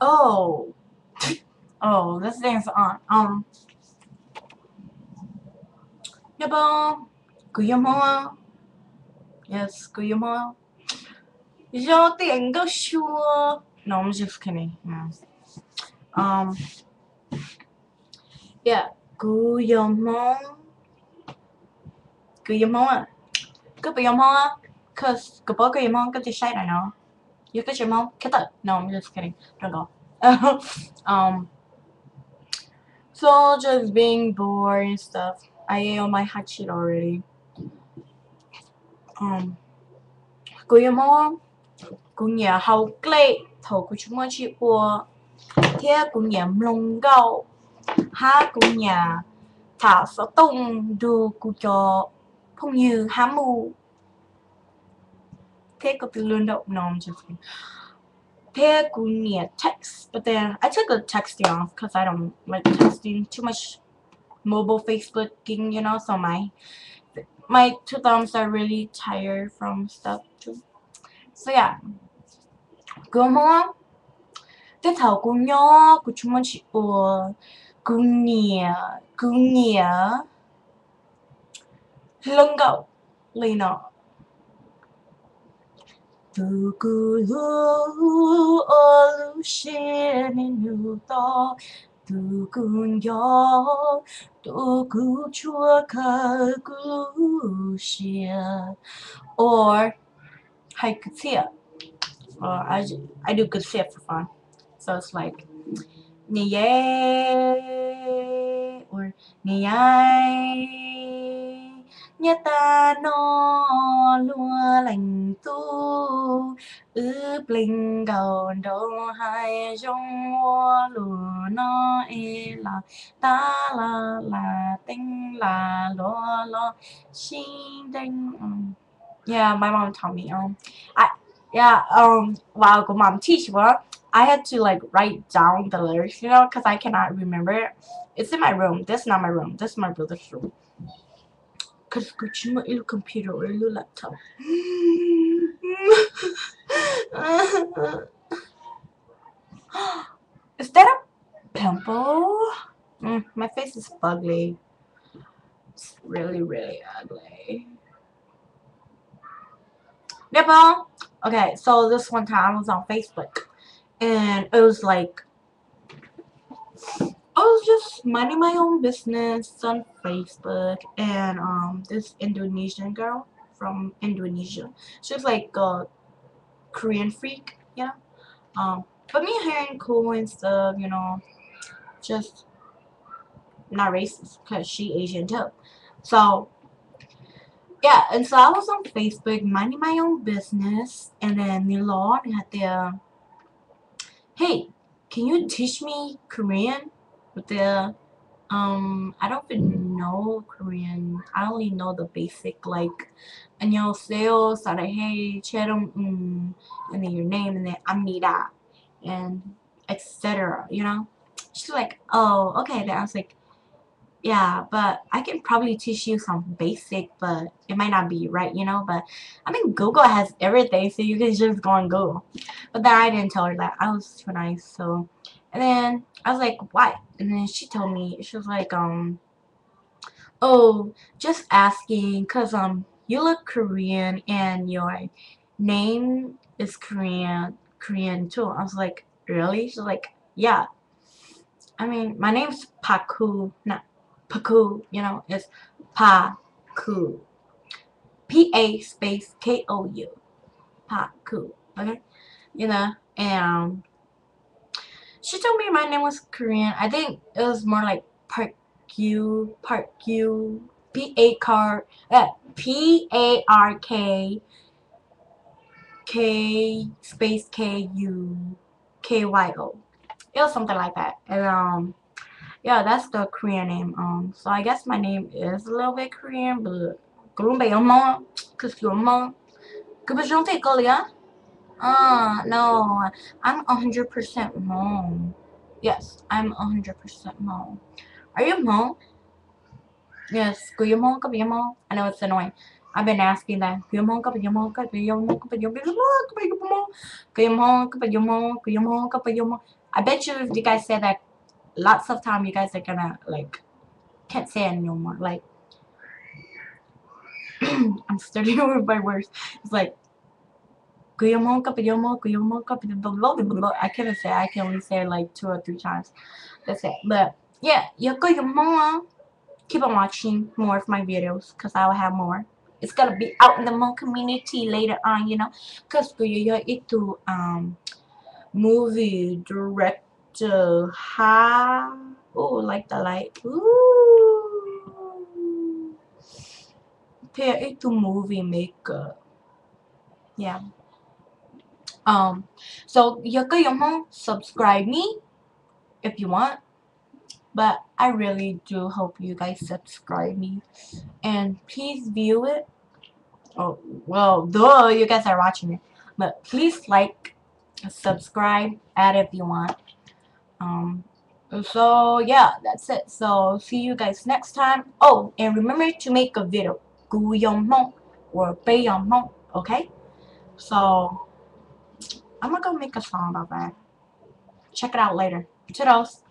Oh. Oh, this thing's on. 여보, 구여모. Yes, 구여모. Yo tengo sure. No, I'm just kidding. Yeah. Um, yeah. 구여모. 구여모. 구여모. Cause 구여모 got the shade I know. You got your mom? Get up. No, I'm just kidding. Don't go. So just being bored and stuff. I ate all my hot shit already. Kuya mo, kuya hao glei, thầu của chúng chị của thế kuya mlong gạo, ha kuya thả số tung du của cho phong như hmoob. Thế có từ luôn đâu, no, I'm just kidding. Thế kuya text, but then I took the texting off because I don't like texting too much. Mobile Facebooking, you know, so my two thumbs are really tired from stuff too. So yeah, go home. Cái thầu của nhỏ của chúng mình chỉ ở cũng nhẹ lưng gạo lấy nó từ cứ lu ở lu xe nên lu to từ cứ nhỏ từ cứ chua cả cứ lu xe or hay cứ xe I do good shit for fun. So it's like Nye or Nye Nhớ ta nó lúa lành tu ướp linh cầu đâu hai trong hoa lúa nó e là tinh là lo xin tinh. Yeah, my mom taught me. While mom teach what I had to like write down the lyrics, you know, because I cannot remember it. It's in my room. This is not my room. This is my brother's room. Because it's my little computer or little laptop. Is that a pimple? My face is ugly. It's really, really ugly. Nipple. Okay, so this one time I was on Facebook, and it was like I was just minding my own business on Facebook, and this Indonesian girl from Indonesia, she was like a Korean freak, you know. But me and her and cool and stuff, you know, just not racist because she Asian too. So yeah, and so I was on Facebook minding my own business, and then Nilon had the hey, can you teach me Korean? With the I don't even know Korean. I only know the basic like 안녕하세요, 사랑해, 체름, and then your name, and then Amnida, and etc. You know. She's like, oh, okay. Then I was like, yeah, but I can probably teach you some basic, but it might not be right, you know. But I mean, Google has everything, so you can just go on Google. But then I didn't tell her that. I was too nice, so. And then I was like, why? And then she told me, she was like, oh, just asking, cause you look Korean and your name is Korean too. I was like, really? She's like, yeah. I mean, my name's Paku, not Paku, you know, it's Paku. P-A space K-O-U. Paku, okay? You know, and she told me my name was Korean. I think it was more like Parku, P-A-R-K, K space K-U-K-Y-O. It was something like that. And yeah, that's the Korean name. So I guess my name is a little bit Korean, but cause your mom, no, I'm 100% Hmong. Yes, I'm 100% Hmong. Are you Hmong? Yes, Hmong. I know it's annoying. I've been asking that. I bet you if you guys say that lots of time, you guys are gonna like can't say it no more. Like I'm starting with my words. It's like I can't say. I can only say it like 2 or 3 times. That's it. But yeah, keep on watching more of my videos because I will have more. It's gonna be out in the Hmoob community later on, you know, because itu movie director ha like the light dia itu movie maker, yeah. So subscribe me if you want, but I really do hope you guys subscribe me and please view it. Oh well, duh, you guys are watching it, but please like, subscribe, add if you want. So yeah, that's it. So see you guys next time. Oh, and remember to make a video, Guyonmon or Bayonmon, okay? So I'm gonna go make a song about that. Check it out later. Toodles.